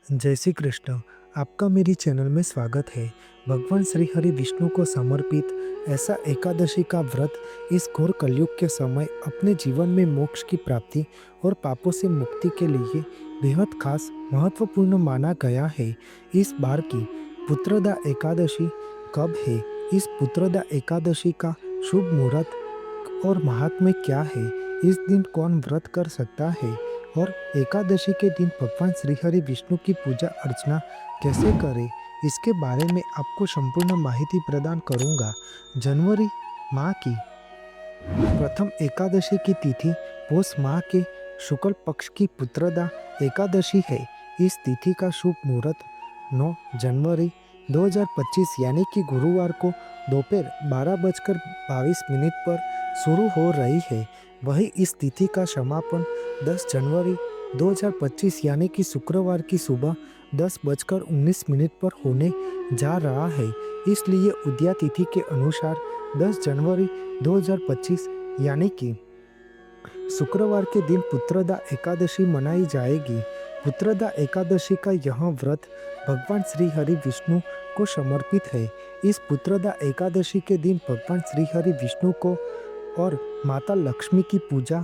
जय श्री कृष्ण। आपका मेरी चैनल में स्वागत है। भगवान श्री हरि विष्णु को समर्पित ऐसा एकादशी का व्रत इस घोर कलयुग के समय अपने जीवन में मोक्ष की प्राप्ति और पापों से मुक्ति के लिए बेहद खास महत्वपूर्ण माना गया है। इस बार की पुत्रदा एकादशी कब है? इस पुत्रदा एकादशी का शुभ मुहूर्त और महात्म्य क्या है? इस दिन कौन व्रत कर सकता है? और एकादशी के दिन भगवान श्री हरि विष्णु की पूजा अर्चना कैसे करें, इसके बारे में आपको संपूर्ण माहिती प्रदान करूंगा। जनवरी माह की प्रथम एकादशी की तिथि पौष माह के शुक्ल पक्ष की पुत्रदा एकादशी है। इस तिथि का शुभ मुहूर्त 9 जनवरी 2025 यानी कि गुरुवार को दोपहर 12:22 पर शुरू हो रही है। वहीं इस तिथि का समापन 10 जनवरी 2025 यानी कि शुक्रवार की सुबह 10:19 पर होने जा रहा है। इसलिए उदया तिथि के अनुसार 10 जनवरी 2025 यानी कि शुक्रवार के दिन पुत्रदा एकादशी मनाई जाएगी। पुत्रदा एकादशी का यह व्रत भगवान श्री हरि विष्णु को समर्पित है। इस पुत्रदा एकादशी के दिन भगवान श्री हरि विष्णु को और माता लक्ष्मी की पूजा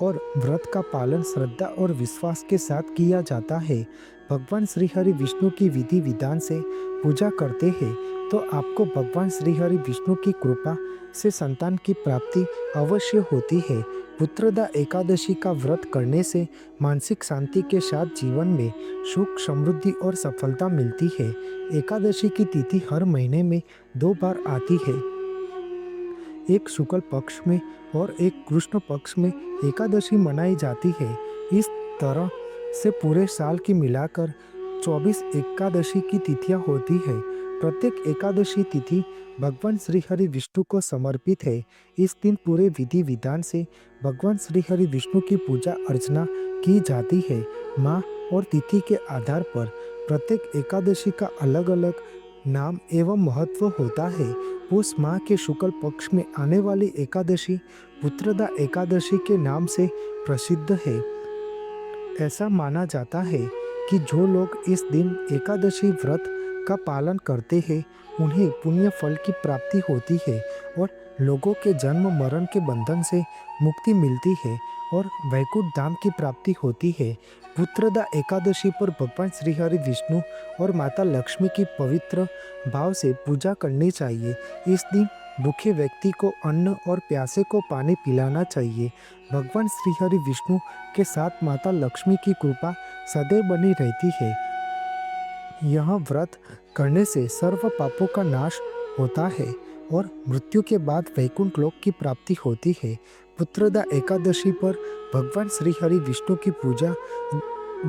और व्रत का पालन श्रद्धा और विश्वास के साथ किया जाता है। भगवान श्री हरि विष्णु की विधि विधान से पूजा करते हैं तो आपको भगवान श्री हरि विष्णु की कृपा से संतान की प्राप्ति अवश्य होती है। पुत्रदा एकादशी का व्रत करने से मानसिक शांति के साथ जीवन में सुख समृद्धि और सफलता मिलती है। एकादशी की तिथि हर महीने में 2 बार आती है, एक शुक्ल पक्ष में और एक कृष्ण पक्ष में एकादशी मनाई जाती है। इस तरह से पूरे साल की मिलाकर 24 एकादशी की तिथियां होती है। प्रत्येक एकादशी तिथि भगवान श्री हरि विष्णु को समर्पित है। इस दिन पूरे विधि विधान से भगवान श्री हरि विष्णु की पूजा अर्चना की जाती है। माह और तिथि के आधार पर प्रत्येक एकादशी का अलग अलग नाम एवं महत्व होता है। उस माह के शुक्ल पक्ष में आने वाली एकादशी पुत्रदा एकादशी के नाम से प्रसिद्ध है। ऐसा माना जाता है कि जो लोग इस दिन एकादशी व्रत का पालन करते हैं उन्हें पुण्य फल की प्राप्ति होती है और लोगों के जन्म मरण के बंधन से मुक्ति मिलती है और वैकुंठ धाम की प्राप्ति होती है। पुत्रदा एकादशी पर भगवान श्री हरि विष्णु और माता लक्ष्मी की पवित्र भाव से पूजा करनी चाहिए। इस दिन भूखे व्यक्ति को अन्न और प्यासे को पानी पिलाना चाहिए। भगवान श्री हरि विष्णु के साथ माता लक्ष्मी की कृपा सदैव बनी रहती है। यह व्रत करने से सर्व पापों का नाश होता है और मृत्यु के बाद वैकुंठ लोक की प्राप्ति होती है। पुत्रदा एकादशी पर भगवान श्री हरि विष्णु की पूजा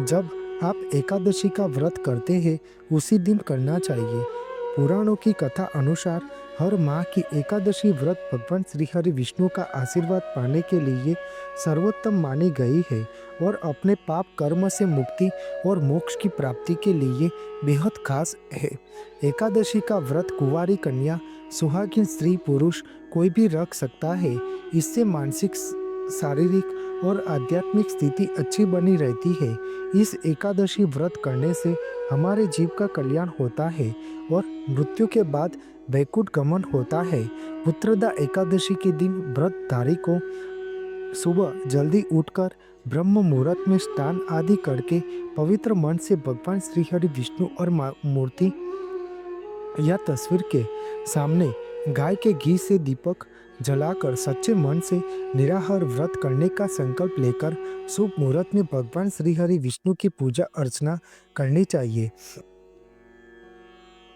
जब आप एकादशी का व्रत करते हैं उसी दिन करना चाहिए। पुराणों की कथा अनुसार हर माह की एकादशी व्रत भगवान श्री हरि विष्णु का आशीर्वाद पाने के लिए सर्वोत्तम मानी गई है और अपने पाप कर्म से मुक्ति और मोक्ष की प्राप्ति के लिए बेहद खास है। एकादशी का व्रत कुंवारी कन्या, सुहागिन स्त्री पुरुष कोई भी रख सकता है। इससे मानसिक शारीरिक और आध्यात्मिक स्थिति अच्छी बनी रहती है। इस एकादशी व्रत करने से हमारे जीव का कल्याण होता है और मृत्यु के बाद वैकुंठ गमन होता है। पुत्रदा एकादशी के दिन व्रतधारी को सुबह जल्दी उठकर ब्रह्म मुहूर्त में स्नान आदि करके पवित्र मन से भगवान श्री हरि विष्णु और मूर्ति या तस्वीर के सामने गाय के घी से दीपक जलाकर सच्चे मन से निराहार व्रत करने का संकल्प लेकर शुभ मुहूर्त में भगवान श्री हरि विष्णु की पूजा अर्चना करनी चाहिए।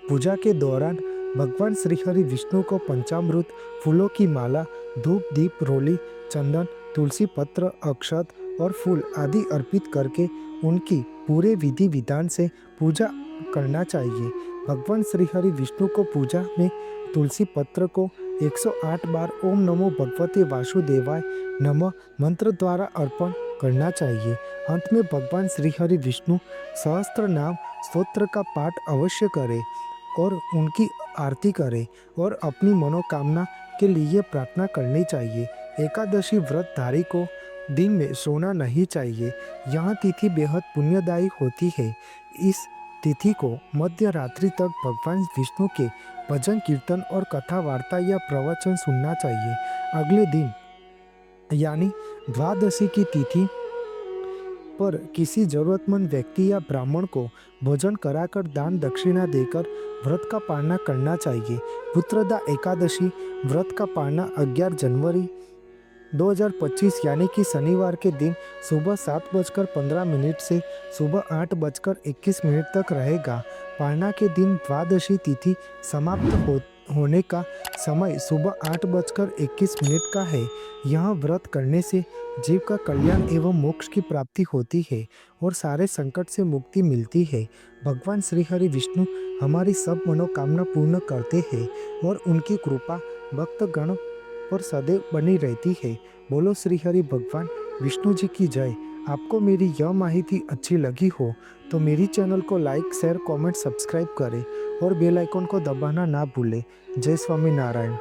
पूजा के दौरान भगवान श्री हरि विष्णु को पंचामृत, फूलों की माला, धूप दीप रोली, चंदन, तुलसी पत्र, अक्षत और फूल आदि अर्पित करके उनकी पूरे विधि विधान से पूजा करना चाहिए। भगवान श्री हरि विष्णु को पूजा में तुलसी पत्र को 108 बार ओम नमो भगवते वासुदेवाय नमः मंत्र द्वारा अर्पण करना चाहिए। अंत में भगवान श्री हरि विष्णु सहस्त्र नाम स्तोत्र का पाठ अवश्य करें और उनकी आरती करें और अपनी मनोकामना के लिए प्रार्थना करनी चाहिए। एकादशी व्रतधारी को दिन में सोना नहीं चाहिए। यह तिथि बेहद पुण्यदायी होती है। इस तिथि को मध्य रात्रि तक भगवान विष्णु के भजन कीर्तन और कथा वार्ता या प्रवचन सुनना चाहिए। अगले दिन यानी द्वादशी की तिथि पर किसी जरूरतमंद व्यक्ति या ब्राह्मण को भोजन कराकर दान दक्षिणा देकर व्रत का पालना करना चाहिए। पुत्रदा एकादशी व्रत का पालना 11 जनवरी 2025 यानी कि शनिवार के दिन सुबह 7:15 से सुबह 8:21 तक रहेगा। पालना के दिन द्वादशी तिथि होने का समय सुबह 8:21 का है। यह व्रत करने से जीव का कल्याण एवं मोक्ष की प्राप्ति होती है और सारे संकट से मुक्ति मिलती है। भगवान श्री हरि विष्णु हमारी सब मनोकामना पूर्ण करते हैं और उनकी कृपा भक्तगण पर सदैव बनी रहती है। बोलो श्री हरि भगवान विष्णु जी की जय। आपको मेरी यह माहिती अच्छी लगी हो तो मेरी चैनल को लाइक शेयर कमेंट सब्सक्राइब करें और बेल आइकन को दबाना ना भूलें। जय स्वामी नारायण।